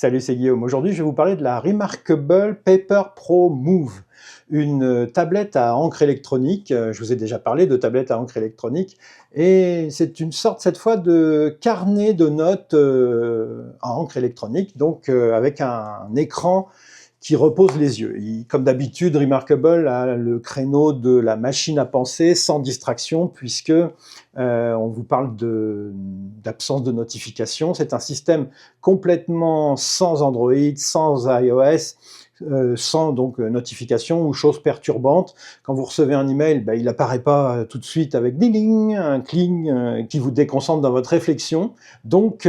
Salut, c'est Guillaume. Aujourd'hui, je vais vous parler de la Remarkable Paper Pro Move, une tablette à encre électronique. Je vous ai déjà parlé de tablettes à encre électronique, et c'est une sorte cette fois de carnet de notes à encre électronique, donc avec un écran qui repose les yeux. Comme d'habitude, Remarkable a le créneau de la machine à penser sans distraction, puisque on vous parle d'absence de notification. C'est un système complètement sans Android, sans iOS, sans donc notification ou chose perturbante. Quand vous recevez un email, il n'apparaît pas tout de suite avec ding, un cling qui vous déconcentre dans votre réflexion. Donc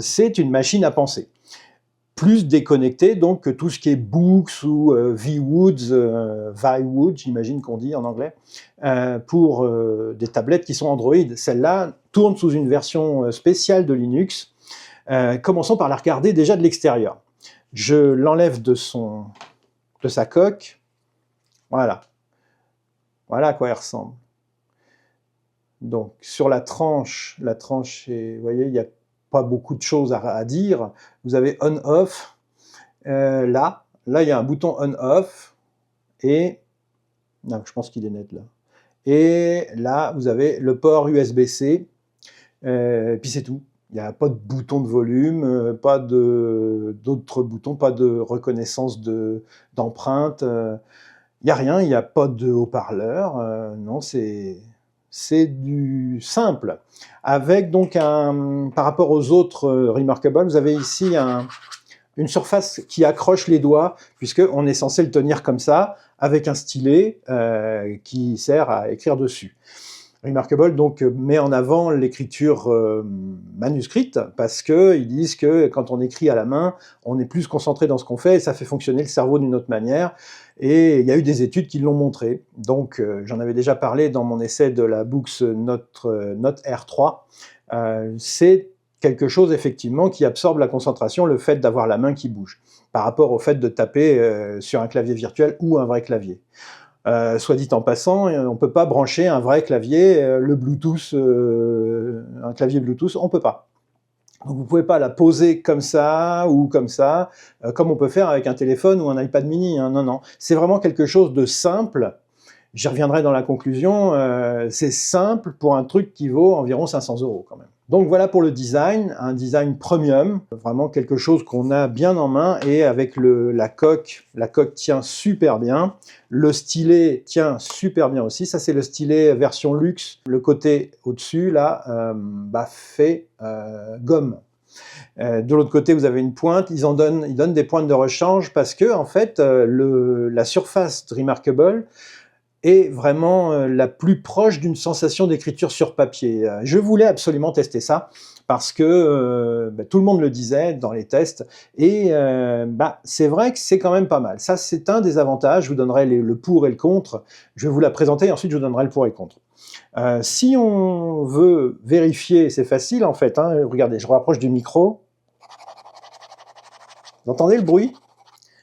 c'est une machine à penser. Plus déconnecté donc que tout ce qui est Books ou VWoods, ViWoods, j'imagine qu'on dit en anglais, pour des tablettes qui sont Android. Celle-là tourne sous une version spéciale de Linux. Commençons par la regarder déjà de l'extérieur. Je l'enlève de sa coque. Voilà. Voilà à quoi elle ressemble. Donc sur la tranche est, vous voyez, il y a pas beaucoup de choses à dire. Vous avez on-off. Là, il y a un bouton on-off. Et non, je pense qu'il est net là. Et là, vous avez le port USB-C. Puis c'est tout. Il n'y a pas de bouton de volume, pas d'autres boutons, pas de reconnaissance d'empreinte. Il n'y a rien, il n'y a pas de haut-parleur. Non, c'est du simple. Avec donc par rapport aux autres Remarkable, vous avez ici une surface qui accroche les doigts, puisqu'on est censé le tenir comme ça, avec un stylet qui sert à écrire dessus. Remarkable donc met en avant l'écriture manuscrite, parce qu'ils disent que quand on écrit à la main, on est plus concentré dans ce qu'on fait, et ça fait fonctionner le cerveau d'une autre manière. Et il y a eu des études qui l'ont montré. Donc j'en avais déjà parlé dans mon essai de la Books Note R3. C'est quelque chose effectivement qui absorbe la concentration, le fait d'avoir la main qui bouge, par rapport au fait de taper sur un clavier virtuel ou un vrai clavier. Soit dit en passant, on ne peut pas brancher un vrai clavier, le Bluetooth, un clavier Bluetooth, on ne peut pas. Donc vous ne pouvez pas la poser comme ça ou comme ça, comme on peut faire avec un téléphone ou un iPad mini. Hein. Non, non, c'est vraiment quelque chose de simple. J'y reviendrai dans la conclusion, c'est simple pour un truc qui vaut environ 500 € quand même. Donc voilà pour le design, un design premium, vraiment quelque chose qu'on a bien en main, et avec la coque tient super bien, le stylet tient super bien aussi, ça c'est le stylet version luxe, le côté au-dessus là fait gomme. De l'autre côté, vous avez une pointe, ils donnent des pointes de rechange parce que en fait, la surface de Remarkable est vraiment la plus proche d'une sensation d'écriture sur papier. Je voulais absolument tester ça, parce que tout le monde le disait dans les tests, et c'est vrai que c'est quand même pas mal. Ça, c'est un des avantages, je vous donnerai le pour et le contre, je vais vous la présenter, et ensuite je vous donnerai le pour et le contre. Si on veut vérifier, c'est facile en fait, hein. Regardez, je rapproche du micro. Vous entendez le bruit?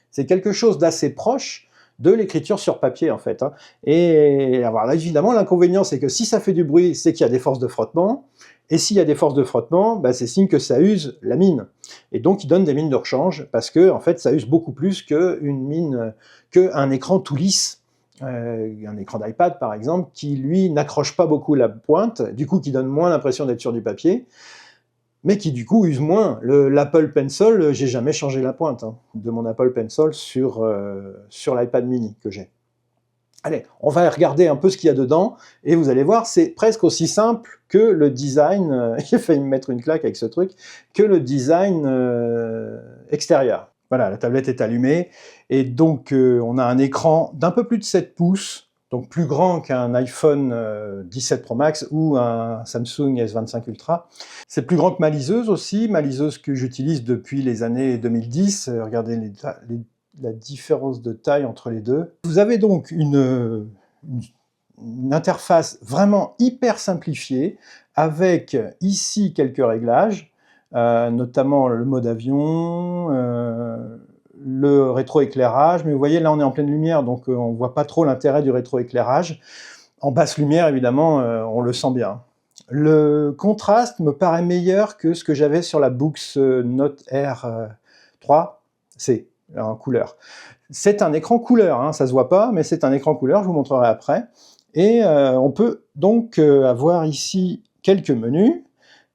C'est quelque chose d'assez proche de l'écriture sur papier en fait. Hein. Et alors là, évidemment, l'inconvénient, c'est que si ça fait du bruit, c'est qu'il y a des forces de frottement. Et s'il y a des forces de frottement, c'est signe que ça use la mine. Et donc, il donne des mines de rechange, parce que en fait, ça use beaucoup plus qu'un écran tout lisse. Un écran d'iPad, par exemple, qui, lui, n'accroche pas beaucoup la pointe, du coup, qui donne moins l'impression d'être sur du papier, mais qui du coup use moins. L'Apple Pencil, j'ai jamais changé la pointe de mon Apple Pencil sur l'iPad mini que j'ai. Allez, on va regarder un peu ce qu'il y a dedans, et vous allez voir, c'est presque aussi simple que le design, j'ai failli me mettre une claque avec ce truc, que le design extérieur. Voilà, la tablette est allumée, et donc on a un écran d'un peu plus de 7 pouces, donc plus grand qu'un iPhone 17 Pro Max ou un Samsung S25 Ultra. C'est plus grand que ma liseuse aussi, ma liseuse que j'utilise depuis les années 2010. Regardez la différence de taille entre les deux. Vous avez donc une interface vraiment hyper simplifiée, avec ici quelques réglages, notamment le mode avion, le rétroéclairage, mais vous voyez là on est en pleine lumière, donc on ne voit pas trop l'intérêt du rétroéclairage. En basse lumière évidemment on le sent bien. Le contraste me paraît meilleur que ce que j'avais sur la Books Note R 3C, en couleur. C'est un écran couleur, hein, ça se voit pas, mais c'est un écran couleur, je vous montrerai après. Et on peut donc avoir ici quelques menus.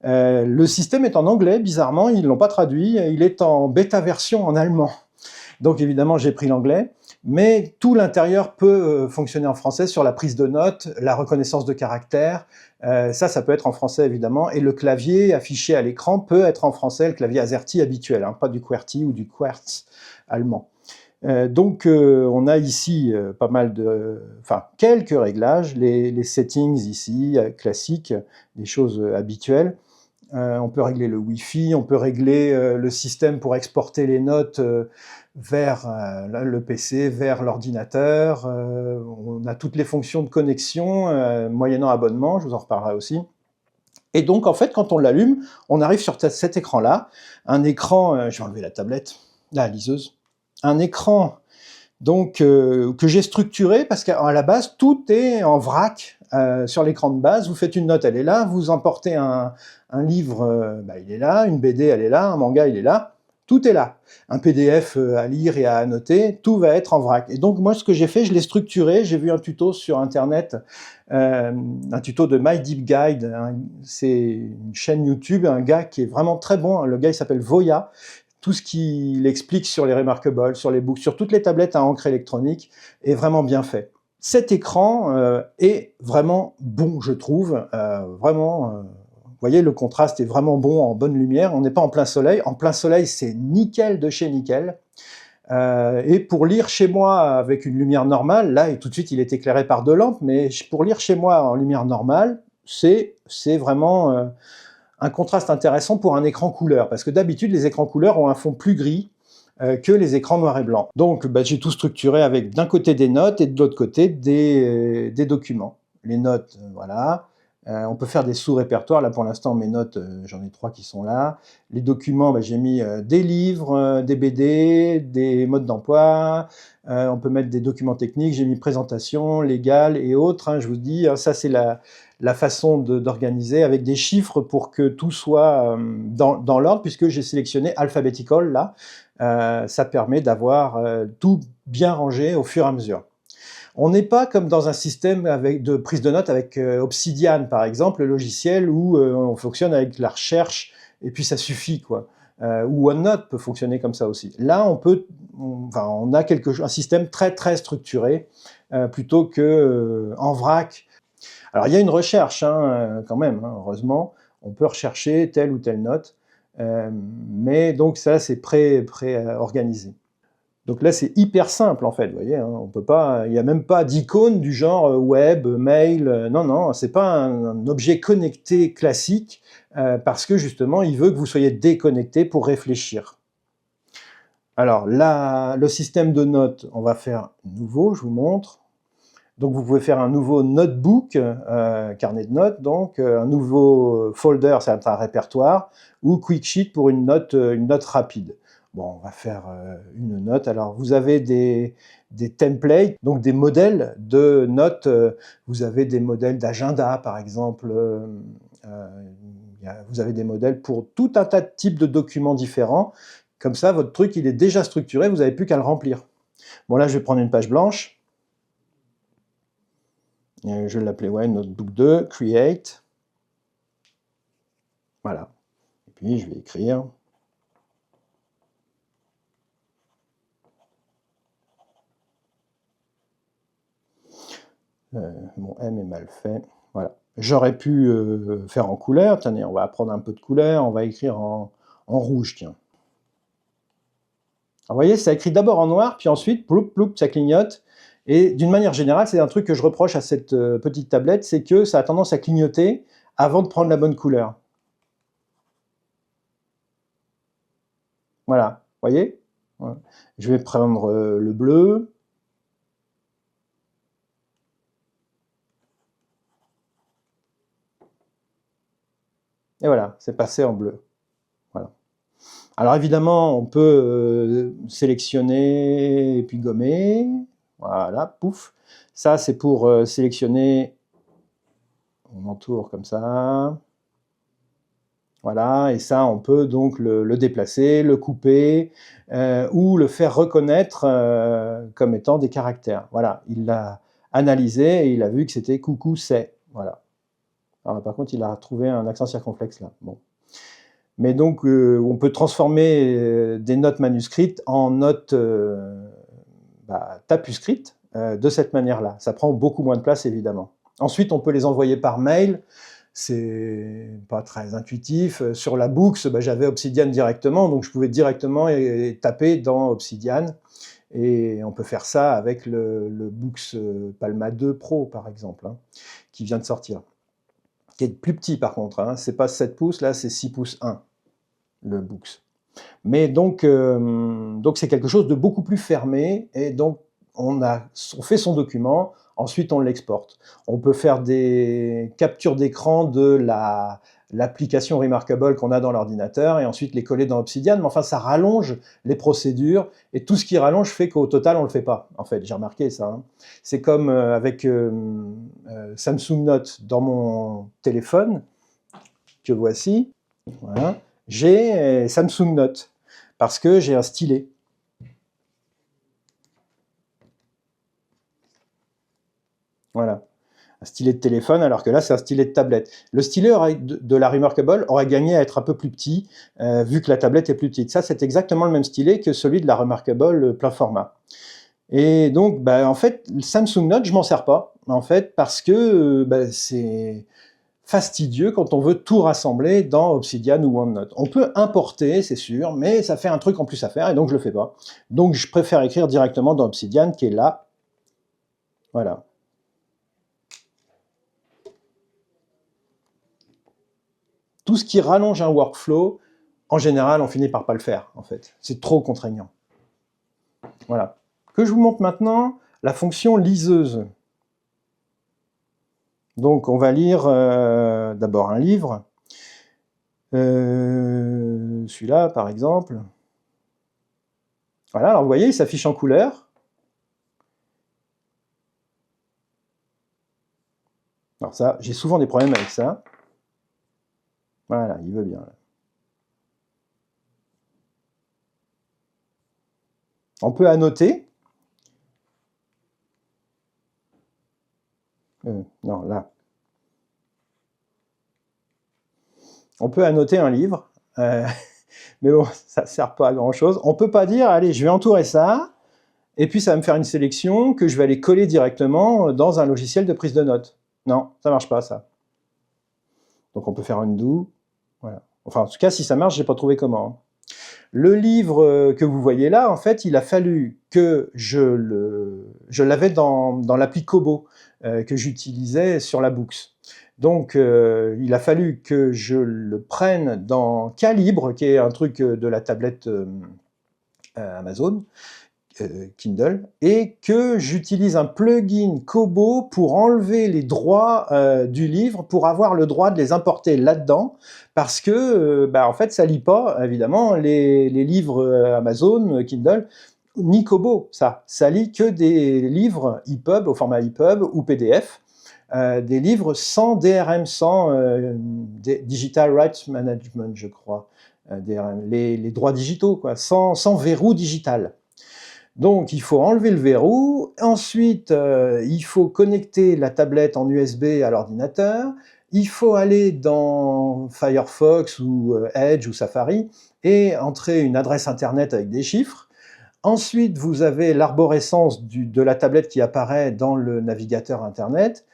Le système est en anglais, bizarrement, ils ne l'ont pas traduit, il est en bêta version en allemand. Donc évidemment, j'ai pris l'anglais, mais tout l'intérieur peut fonctionner en français sur la prise de notes, la reconnaissance de caractères, ça peut être en français évidemment, et le clavier affiché à l'écran peut être en français, le clavier AZERTY habituel, hein, pas du QWERTY ou du Quartz allemand. Donc on a ici pas mal de, enfin quelques réglages, les settings ici classiques, des choses habituelles. On peut régler le Wi-Fi, on peut régler le système pour exporter les notes vers le PC, vers l'ordinateur. On a toutes les fonctions de connexion, moyennant abonnement, je vous en reparlerai aussi. Et donc, en fait, quand on l'allume, on arrive sur cet écran-là, un écran, je vais enlever la tablette, la liseuse, un écran donc, que j'ai structuré parce qu'à la base, tout est en vrac sur l'écran de base. Vous faites une note, elle est là. Vous emportez un livre, il est là. Une BD, elle est là. Un manga, il est là. Tout est là. Un PDF à lire et à annoter, tout va être en vrac. Et donc, moi, ce que j'ai fait, je l'ai structuré. J'ai vu un tuto sur Internet, un tuto de My Deep Guide. Hein, c'est une chaîne YouTube, un gars qui est vraiment très bon. Le gars, il s'appelle Voya. Tout ce qu'il explique sur les Remarkable, sur les books, sur toutes les tablettes à encre électronique est vraiment bien fait. Cet écran est vraiment bon, je trouve. Vous voyez, le contraste est vraiment bon en bonne lumière. On n'est pas en plein soleil. En plein soleil, c'est nickel de chez nickel. Et pour lire chez moi avec une lumière normale, là, et tout de suite, il est éclairé par 2 lampes, mais pour lire chez moi en lumière normale, c'est vraiment un contraste intéressant pour un écran couleur, parce que d'habitude, les écrans couleurs ont un fond plus gris que les écrans noir et blanc. Donc, j'ai tout structuré avec d'un côté des notes et de l'autre côté des documents. Les notes, voilà. On peut faire des sous-répertoires. Là, pour l'instant, mes notes, j'en ai 3 qui sont là. Les documents, j'ai mis des livres, des BD, des modes d'emploi. On peut mettre des documents techniques. J'ai mis présentation, légale et autres. Hein, je vous dis, ça, c'est la façon d'organiser avec des chiffres pour que tout soit dans l'ordre, puisque j'ai sélectionné alphabetical, là. Ça permet d'avoir tout bien rangé au fur et à mesure. On n'est pas comme dans un système de prise de notes avec Obsidian, par exemple, le logiciel où on fonctionne avec la recherche et puis ça suffit, quoi. Ou OneNote peut fonctionner comme ça aussi. Là, on a un système très très structuré plutôt que en vrac. Alors, il y a une recherche quand même, hein, heureusement. On peut rechercher telle ou telle note, mais donc ça, c'est pré-organisé. Donc là, c'est hyper simple en fait, vous voyez, hein, on peut pas, il n'y a même pas d'icône du genre web, mail, non, c'est pas un objet connecté classique, parce que justement, il veut que vous soyez déconnecté pour réfléchir. Alors là, le système de notes, on va faire nouveau, je vous montre. Donc vous pouvez faire un nouveau notebook, carnet de notes, donc un nouveau folder, c'est un répertoire, ou quick sheet pour une note rapide. Bon, on va faire une note. Alors, vous avez des templates, donc des modèles de notes. Vous avez des modèles d'agenda, par exemple. Vous avez des modèles pour tout un tas de types de documents différents. Comme ça, votre truc, il est déjà structuré, vous n'avez plus qu'à le remplir. Bon, là, je vais prendre une page blanche. Je vais l'appeler Notebook 2, Create. Voilà. Et puis, je vais écrire. Mon M est mal fait. Voilà. J'aurais pu faire en couleur. Tenez, on va prendre un peu de couleur. On va écrire en rouge, tiens. Alors, vous voyez, ça écrit d'abord en noir, puis ensuite, ploup, ploup, ça clignote. Et d'une manière générale, c'est un truc que je reproche à cette petite tablette, c'est que ça a tendance à clignoter avant de prendre la bonne couleur. Voilà, vous voyez? Voilà. Je vais prendre le bleu. Et voilà, c'est passé en bleu. Voilà. Alors évidemment, on peut sélectionner et puis gommer. Voilà, pouf. Ça, c'est pour sélectionner. On entoure comme ça. Voilà, et ça, on peut donc le déplacer, le couper, ou le faire reconnaître comme étant des caractères. Voilà, il l'a analysé et il a vu que c'était coucou, c'est. Voilà. Alors, par contre, il a trouvé un accent circonflexe là. Bon. Mais donc, on peut transformer des notes manuscrites en notes tapuscrites de cette manière-là. Ça prend beaucoup moins de place, évidemment. Ensuite, on peut les envoyer par mail. C'est pas très intuitif. Sur la Boox, j'avais Obsidian directement, donc je pouvais directement taper dans Obsidian. Et on peut faire ça avec le Boox Palma 2 Pro, par exemple, hein, qui vient de sortir. Qui est plus petit, par contre. Hein. C'est pas 7 pouces, là, c'est 6 pouces 1, le Boox. Mais donc c'est quelque chose de beaucoup plus fermé, et donc on fait son document, ensuite on l'exporte. On peut faire des captures d'écran de l'application Remarkable qu'on a dans l'ordinateur, et ensuite les coller dans Obsidian, mais enfin ça rallonge les procédures, et tout ce qui rallonge fait qu'au total on ne le fait pas, en fait, j'ai remarqué ça. Hein. C'est comme avec Samsung Note dans mon téléphone, que voici, voilà. J'ai Samsung Note, parce que j'ai un stylet. Voilà, un stylet de téléphone, alors que là, c'est un stylet de tablette. Le stylet de la Remarkable aurait gagné à être un peu plus petit, vu que la tablette est plus petite. Ça, c'est exactement le même stylet que celui de la Remarkable plein format. Et donc, en fait, le Samsung Note, je m'en sers pas, en fait, parce que c'est fastidieux quand on veut tout rassembler dans Obsidian ou OneNote. On peut importer, c'est sûr, mais ça fait un truc en plus à faire, et donc je le fais pas. Donc je préfère écrire directement dans Obsidian, qui est là. Voilà. Tout ce qui rallonge un workflow, en général, on finit par pas le faire, en fait. C'est trop contraignant. Voilà. Que je vous montre maintenant la fonction liseuse. Donc on va lire d'abord un livre. Celui-là, par exemple. Voilà, alors vous voyez, il s'affiche en couleur. Alors ça, j'ai souvent des problèmes avec ça. Voilà, il veut bien. Là. On peut annoter. Non, là. On peut annoter un livre. Mais bon, ça ne sert pas à grand-chose. On ne peut pas dire, allez, je vais entourer ça, et puis ça va me faire une sélection que je vais aller coller directement dans un logiciel de prise de notes. Non, ça ne marche pas, ça. Donc on peut faire undo. Voilà. Enfin, en tout cas, si ça marche, je n'ai pas trouvé comment. Le livre que vous voyez là, en fait, il a fallu que je l'avais dans l'appli Kobo que j'utilisais sur la Boox. Donc, il a fallu que je le prenne dans Calibre, qui est un truc de la tablette Amazon, Kindle, et que j'utilise un plugin Kobo pour enlever les droits du livre, pour avoir le droit de les importer là-dedans, parce que, en fait, ça lit pas, évidemment, les livres Amazon, Kindle, ni Kobo, ça lit que des livres EPUB, au format EPUB ou PDF, des livres sans DRM, sans Digital Rights Management, je crois, DRM, les droits digitaux, quoi, sans verrou digital. Donc, il faut enlever le verrou. Ensuite, il faut connecter la tablette en USB à l'ordinateur. Il faut aller dans Firefox ou Edge ou Safari et entrer une adresse Internet avec des chiffres. Ensuite, vous avez l'arborescence de la tablette qui apparaît dans le navigateur Internet.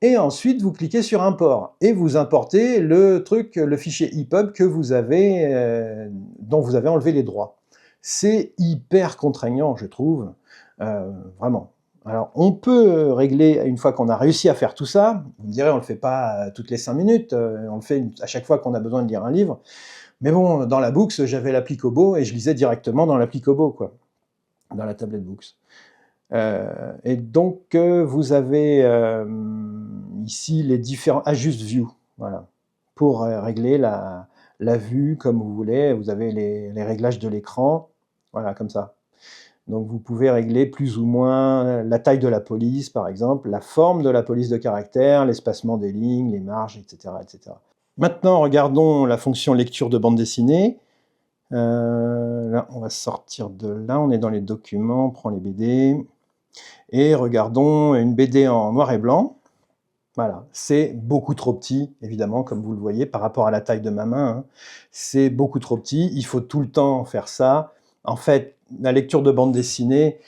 Et ensuite, vous cliquez sur Import et vous importez le fichier EPUB que vous avez, dont vous avez enlevé les droits. C'est hyper contraignant, je trouve, vraiment. Alors, on peut régler, une fois qu'on a réussi à faire tout ça, vous me direz, on ne le fait pas toutes les 5 minutes, on le fait à chaque fois qu'on a besoin de lire un livre, mais bon, dans la Boox, j'avais l'appli Kobo et je lisais directement dans l'appli Kobo, quoi, dans la tablette Boox. Et donc, vous avez ici les différents Adjust View, voilà, pour régler la vue comme vous voulez. Vous avez les réglages de l'écran, voilà, comme ça. Donc, vous pouvez régler plus ou moins la taille de la police, par exemple, la forme de la police de caractère, l'espacement des lignes, les marges, etc., etc. Maintenant, regardons la fonction lecture de bande dessinée. Là, on va sortir de là, on est dans les documents, on prend les BD. Et regardons une BD en noir et blanc. Voilà, c'est beaucoup trop petit, évidemment, comme vous le voyez, par rapport à la taille de ma main. Hein. C'est beaucoup trop petit, il faut tout le temps faire ça. En fait, la lecture de bande dessinée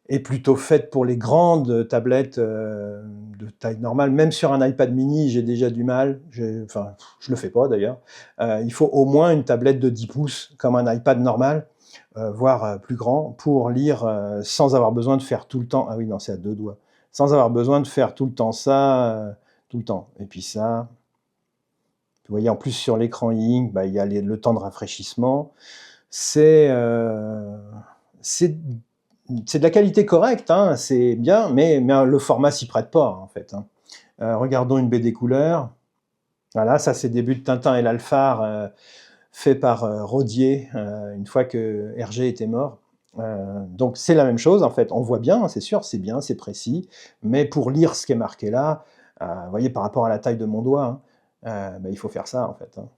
est plutôt faite pour les grandes tablettes de taille normale. Même sur un iPad mini, j'ai déjà du mal. Enfin, je le fais pas d'ailleurs. Il faut au moins une tablette de 10 pouces, comme un iPad normal, voire plus grand, pour lire sans avoir besoin de faire tout le temps. Ah oui, non, c'est à 2 doigts. Sans avoir besoin de faire tout le temps ça, tout le temps. Et puis ça, vous voyez, en plus sur l'écran e-ink, bah, il y a le temps de rafraîchissement. C'est de la qualité correcte, hein, c'est bien, mais le format s'y prête pas, en fait. Hein. Regardons une BD couleur. Voilà, ça c'est Début de Tintin et l'Alphard, fait par Rodier, une fois que Hergé était mort. Donc c'est la même chose, en fait. On voit bien, c'est sûr, c'est bien, c'est précis, mais pour lire ce qui est marqué là, vous voyez, par rapport à la taille de mon doigt, hein, bah, il faut faire ça, en fait. Hein.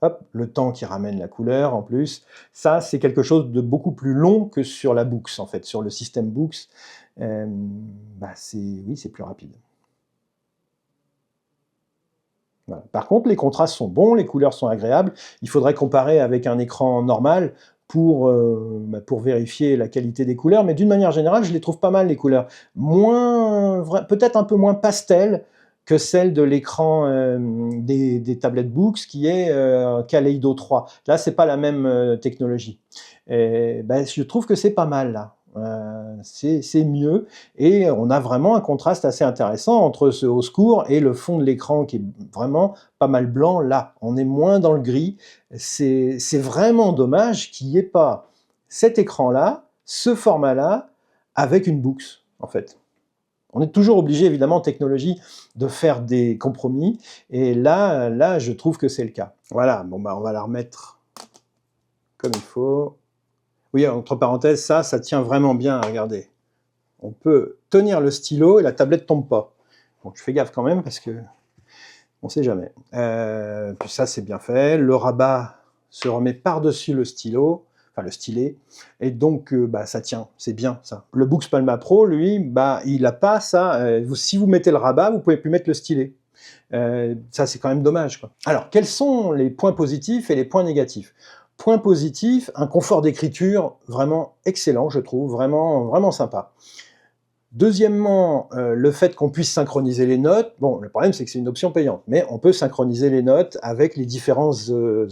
Hop, le temps qui ramène la couleur en plus. Ça, c'est quelque chose de beaucoup plus long que sur la Boox, en fait. Sur le système Boox, bah oui, c'est plus rapide. Voilà. Par contre, les contrastes sont bons, les couleurs sont agréables. Il faudrait comparer avec un écran normal pour vérifier la qualité des couleurs, mais d'une manière générale, je les trouve pas mal, les couleurs. Peut-être un peu moins pastel que celle de l'écran des tablettes Boox, qui est Kaleido 3. Là, c'est pas la même technologie. Et, ben, je trouve que c'est pas mal, là. C'est mieux, et on a vraiment un contraste assez intéressant entre ce haut secours et le fond de l'écran qui est vraiment pas mal blanc. Là, on est moins dans le gris. C'est vraiment dommage qu'il n'y ait pas cet écran-là, ce format-là, avec une Boox, en fait. On est toujours obligé, évidemment, en technologie, de faire des compromis, et là je trouve que c'est le cas. Voilà, bon, bah, on va la remettre comme il faut. Oui, entre parenthèses, ça tient vraiment bien, regardez. On peut tenir le stylo et la tablette tombe pas. Donc je fais gaffe quand même parce que on sait jamais. Puis ça, c'est bien fait. Le rabat se remet par-dessus le stylo, enfin le stylet, et donc bah, ça tient, c'est bien ça. Le Boox Palma Pro, lui, bah, il n'a pas ça. Si vous mettez le rabat, vous pouvez plus mettre le stylet. Ça, c'est quand même dommage, quoi. Alors, quels sont les points positifs et les points négatifs? Point positif, un confort d'écriture vraiment excellent, je trouve, vraiment, vraiment sympa. Deuxièmement, le fait qu'on puisse synchroniser les notes. Bon, le problème, c'est que c'est une option payante, mais on peut synchroniser les notes avec les différents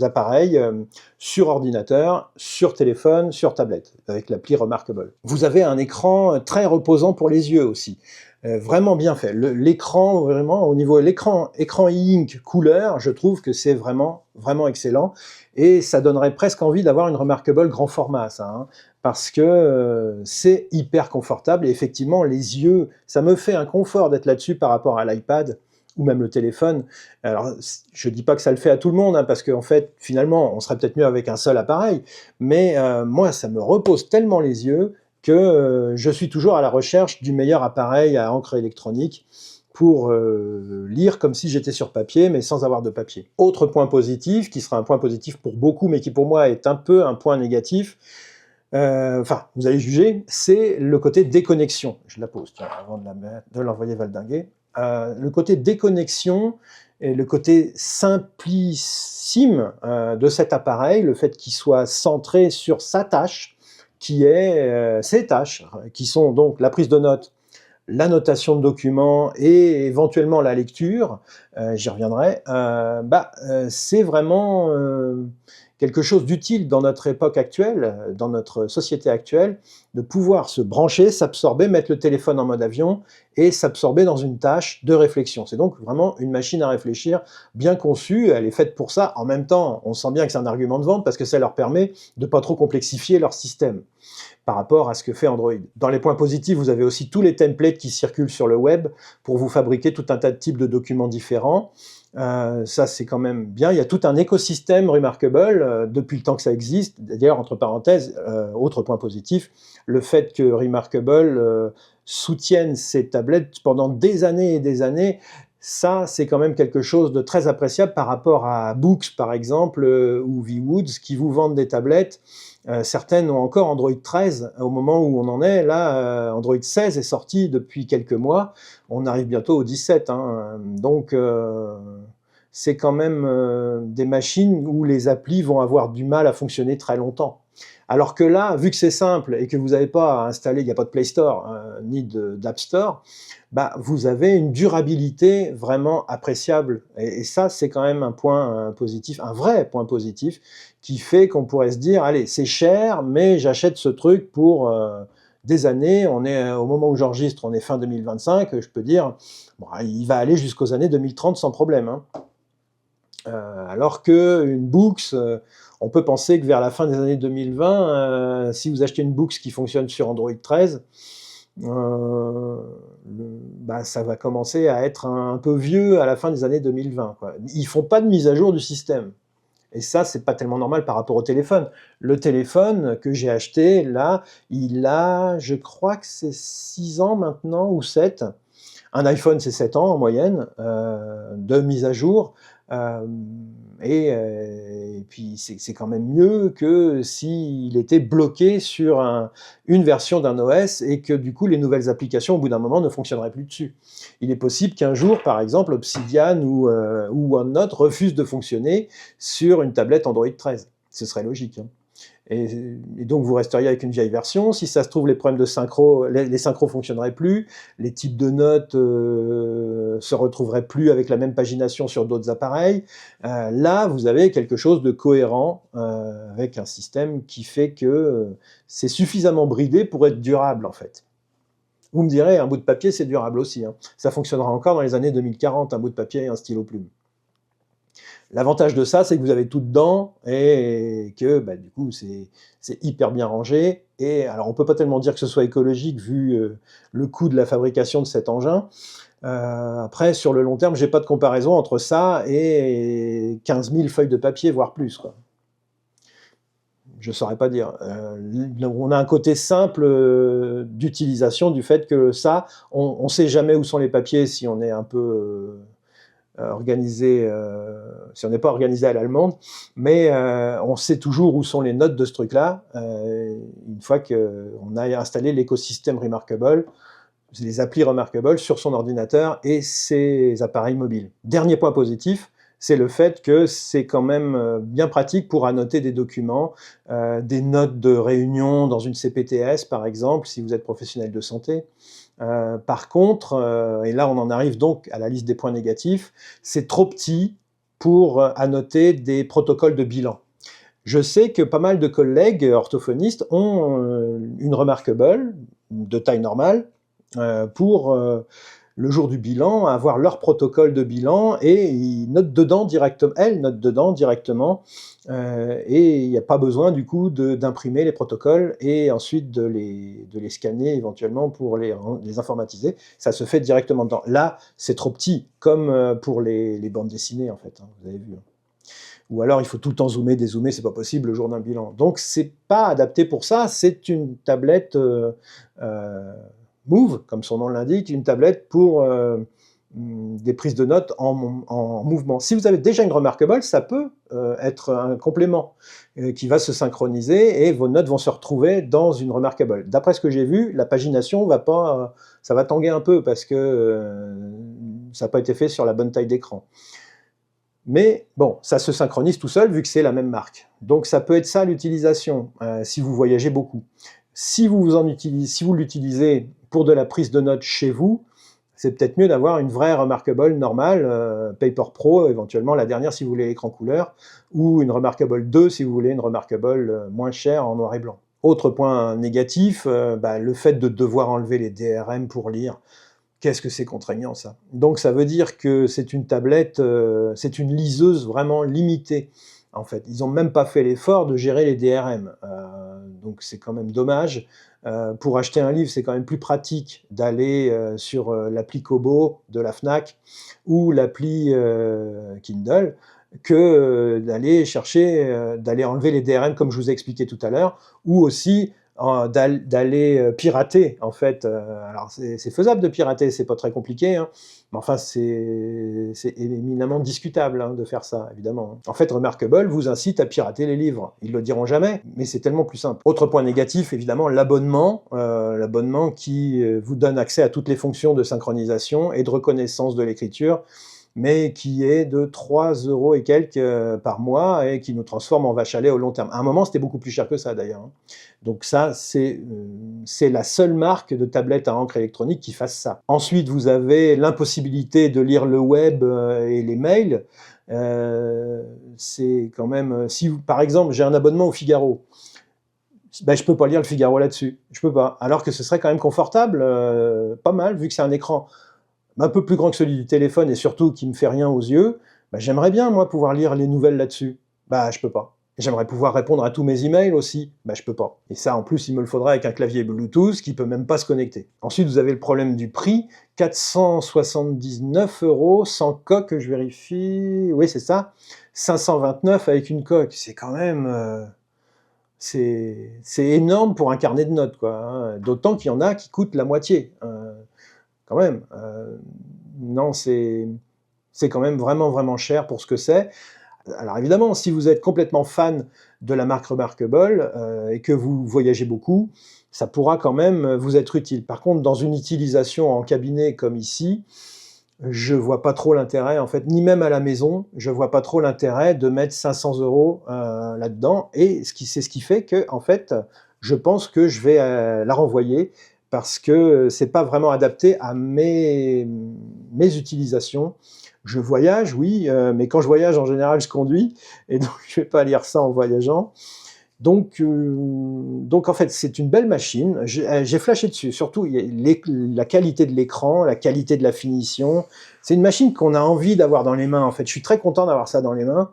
appareils sur ordinateur, sur téléphone, sur tablette, avec l'appli Remarkable. Vous avez un écran très reposant pour les yeux aussi. Vraiment bien fait. L'écran, vraiment, au niveau de l'écran e-ink couleur, je trouve que c'est vraiment, vraiment excellent. Et ça donnerait presque envie d'avoir une Remarkable grand format, ça. Hein, parce que c'est hyper confortable. Et effectivement, les yeux, ça me fait un confort d'être là-dessus par rapport à l'iPad ou même le téléphone. Alors, je ne dis pas que ça le fait à tout le monde, hein, parce qu'en fait, finalement, on serait peut-être mieux avec un seul appareil. Mais moi, ça me repose tellement les yeux que je suis toujours à la recherche du meilleur appareil à encre électronique pour lire comme si j'étais sur papier, mais sans avoir de papier. Autre point positif, qui sera un point positif pour beaucoup, mais qui pour moi est un peu un point négatif, enfin, vous allez juger, c'est le côté déconnexion. Je la pose, tiens, avant de l'envoyer valdinguer. Le côté déconnexion et le côté simplissime de cet appareil, le fait qu'il soit centré sur sa tâche, qui est ses tâches, qui sont donc la prise de notes, la notation de documents et éventuellement la lecture, j'y reviendrai, c'est vraiment quelque chose d'utile dans notre époque actuelle, dans notre société actuelle, de pouvoir se brancher, s'absorber, mettre le téléphone en mode avion et s'absorber dans une tâche de réflexion. C'est donc vraiment une machine à réfléchir bien conçue, elle est faite pour ça. En même temps, on sent bien que c'est un argument de vente parce que ça leur permet de ne pas trop complexifier leur système par rapport à ce que fait Android. Dans les points positifs, vous avez aussi tous les templates qui circulent sur le web pour vous fabriquer tout un tas de types de documents différents. Ça, c'est quand même bien. Il y a tout un écosystème Remarkable depuis le temps que ça existe. D'ailleurs, entre parenthèses, autre point positif, le fait que Remarkable soutienne ces tablettes pendant des années et des années, Ça, c'est quand même quelque chose de très appréciable par rapport à Boox, par exemple, ou VWoods, qui vous vendent des tablettes. Certaines ont encore Android 13 au moment où on en est. Là, Android 16 est sorti depuis quelques mois. On arrive bientôt au 17. Hein. Donc, c'est quand même des machines où les applis vont avoir du mal à fonctionner très longtemps. Alors que là, vu que c'est simple et que vous n'avez pas à installer, il n'y a pas de Play Store ni d'App Store, bah, vous avez une durabilité vraiment appréciable. Et ça, c'est quand même un point positif, un vrai point positif, qui fait qu'on pourrait se dire, allez, c'est cher, mais j'achète ce truc pour des années. On est, au moment où j'enregistre, on est fin 2025, je peux dire, bon, il va aller jusqu'aux années 2030 sans problème. Hein. Alors qu'une Boox, on peut penser que vers la fin des années 2020, si vous achetez une Boox qui fonctionne sur Android 13, bah, ça va commencer à être un peu vieux à la fin des années 2020. Quoi. Ils font pas de mise à jour du système. Et ça, c'est pas tellement normal par rapport au téléphone. Le téléphone que j'ai acheté, là, il a, je crois que c'est 6 ans maintenant, ou 7. Un iPhone, c'est 7 ans en moyenne de mise à jour. Et puis, c'est quand même mieux que s'il était bloqué sur une version d'un OS et que du coup, les nouvelles applications, au bout d'un moment, ne fonctionneraient plus dessus. Il est possible qu'un jour, par exemple, Obsidian ou OneNote refusent de fonctionner sur une tablette Android 13. Ce serait logique. Hein. Et donc vous resteriez avec une vieille version. Si ça se trouve, les problèmes de synchro, les synchros fonctionneraient plus, les types de notes se retrouveraient plus avec la même pagination sur d'autres appareils. Là, vous avez quelque chose de cohérent avec un système qui fait que c'est suffisamment bridé pour être durable en fait. Vous me direz, un bout de papier, c'est durable aussi. Hein. Ça fonctionnera encore dans les années 2040, un bout de papier et un stylo plume. L'avantage de ça, c'est que vous avez tout dedans et que bah, du coup, c'est hyper bien rangé. Et alors, on ne peut pas tellement dire que ce soit écologique vu le coût de la fabrication de cet engin. Après, sur le long terme, je n'ai pas de comparaison entre ça et 15 000 feuilles de papier, voire plus. Quoi. Je ne saurais pas dire. On a un côté simple d'utilisation du fait que ça, on ne sait jamais où sont les papiers si on est un peu... organisé, si on n'est pas organisé à l'allemande, mais on sait toujours où sont les notes de ce truc-là, une fois qu'on a installé l'écosystème Remarkable, les applis Remarkable sur son ordinateur et ses appareils mobiles. Dernier point positif, c'est le fait que c'est quand même bien pratique pour annoter des documents, des notes de réunion dans une CPTS par exemple, si vous êtes professionnel de santé. Par contre, et là on en arrive donc à la liste des points négatifs, c'est trop petit pour annoter des protocoles de bilan. Je sais que pas mal de collègues orthophonistes ont une Remarkable de taille normale pour le jour du bilan, avoir leur protocole de bilan et ils notent dedans directement, elles notent dedans directement et il n'y a pas besoin du coup d'imprimer les protocoles et ensuite de les scanner éventuellement pour les informatiser. Ça se fait directement dedans. Là, c'est trop petit, comme pour les bandes dessinées en fait, hein, vous avez vu. Ou alors il faut tout le temps zoomer, dézoomer, c'est pas possible le jour d'un bilan. Donc c'est pas adapté pour ça, c'est une tablette Move, comme son nom l'indique, une tablette pour des prises de notes en mouvement. Si vous avez déjà une Remarkable, ça peut être un complément qui va se synchroniser et vos notes vont se retrouver dans une Remarkable. D'après ce que j'ai vu, la pagination va pas, ça va tanguer un peu parce que ça n'a pas été fait sur la bonne taille d'écran. Mais bon, ça se synchronise tout seul vu que c'est la même marque. Donc ça peut être ça l'utilisation si vous voyagez beaucoup. Si vous l'utilisez pour de la prise de notes chez vous, c'est peut-être mieux d'avoir une vraie Remarkable normale, Paper Pro, éventuellement la dernière si vous voulez l'écran couleur, ou une Remarkable 2 si vous voulez une Remarkable moins chère en noir et blanc. Autre point négatif, le fait de devoir enlever les DRM pour lire. Qu'est-ce que c'est contraignant ça. Donc ça veut dire que c'est une tablette, c'est une liseuse vraiment limitée. En fait, ils n'ont même pas fait l'effort de gérer les DRM. Donc c'est quand même dommage. Pour acheter un livre, c'est quand même plus pratique d'aller sur l'appli Kobo de la Fnac ou l'appli Kindle que d'aller chercher, d'aller enlever les DRM comme je vous ai expliqué tout à l'heure, ou aussi d'aller pirater, en fait. Alors c'est faisable de pirater, c'est pas très compliqué, hein, mais enfin c'est éminemment discutable de faire ça, évidemment. En fait, Remarkable vous incite à pirater les livres. Ils le diront jamais, mais c'est tellement plus simple. Autre point négatif, évidemment, l'abonnement qui vous donne accès à toutes les fonctions de synchronisation et de reconnaissance de l'écriture, mais qui est de 3 € et quelques par mois et qui nous transforme en vache à lait au long terme. À un moment, c'était beaucoup plus cher que ça d'ailleurs, hein. Donc ça, c'est la seule marque de tablette à encre électronique qui fasse ça. Ensuite, vous avez l'impossibilité de lire le web et les mails. C'est quand même, si vous, par exemple, j'ai un abonnement au Figaro, ben, je peux pas lire le Figaro là-dessus, je peux pas. Alors que ce serait quand même confortable, pas mal, vu que c'est un écran un peu plus grand que celui du téléphone et surtout qui me fait rien aux yeux, bah, j'aimerais bien, moi, pouvoir lire les nouvelles là-dessus. Bah, je peux pas. J'aimerais pouvoir répondre à tous mes emails aussi. Bah, je peux pas. Et ça, en plus, il me le faudrait avec un clavier Bluetooth qui peut même pas se connecter. Ensuite, vous avez le problème du prix. 479 € sans coque, je vérifie. Oui, c'est ça. 529 avec une coque. C'est quand même... c'est énorme pour un carnet de notes, quoi, hein. D'autant qu'il y en a qui coûtent la moitié. Quand même, non, c'est quand même vraiment, vraiment cher pour ce que c'est. Alors évidemment, si vous êtes complètement fan de la marque Remarkable et que vous voyagez beaucoup, ça pourra quand même vous être utile. Par contre, dans une utilisation en cabinet comme ici, je vois pas trop l'intérêt, en fait, ni même à la maison, je vois pas trop l'intérêt de mettre 500 € là-dedans. Et c'est ce qui fait que, en fait, je pense que je vais la renvoyer parce que c'est pas vraiment adapté à mes utilisations. Je voyage, oui, mais quand je voyage, en général, je conduis, et donc je vais pas lire ça en voyageant. Donc en fait, c'est une belle machine. J'ai flashé dessus, surtout la qualité de l'écran, la qualité de la finition. C'est une machine qu'on a envie d'avoir dans les mains, en fait. Je suis très content d'avoir ça dans les mains,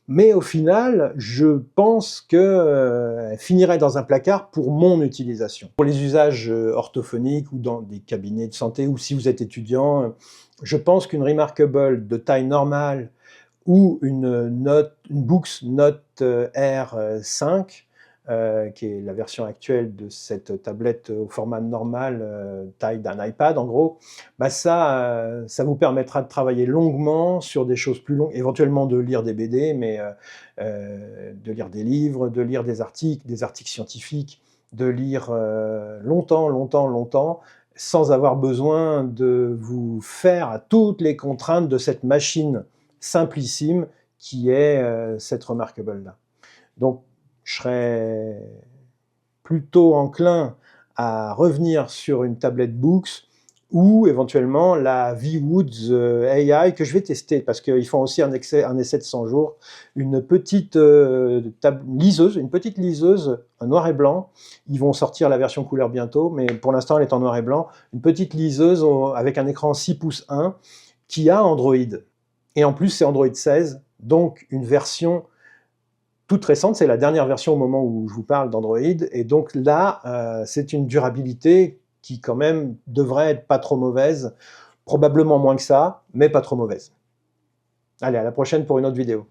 mais au final, je pense qu'elle finirait dans un placard pour mon utilisation. Pour les usages orthophoniques ou dans des cabinets de santé, ou si vous êtes étudiant, je pense qu'une Remarkable de taille normale ou une Boox Note R5, qui est la version actuelle de cette tablette au format normal, taille d'un iPad en gros, bah ça vous permettra de travailler longuement sur des choses plus longues, éventuellement de lire des BD, mais de lire des livres, de lire des articles scientifiques, de lire longtemps, longtemps, longtemps, sans avoir besoin de vous faire à toutes les contraintes de cette machine simplissime qui est cette Remarkable-là. Donc, je serais plutôt enclin à revenir sur une tablette Boox ou éventuellement la V-Woods AI que je vais tester parce qu'ils font aussi un essai de 100 jours. Une petite liseuse en noir et blanc. Ils vont sortir la version couleur bientôt, mais pour l'instant elle est en noir et blanc. Une petite liseuse avec un écran 6 pouces 1 qui a Android. Et en plus, c'est Android 16, donc une version toute récente, c'est la dernière version au moment où je vous parle d'Android, et donc là, c'est une durabilité qui quand même devrait être pas trop mauvaise, probablement moins que ça, mais pas trop mauvaise. Allez, à la prochaine pour une autre vidéo.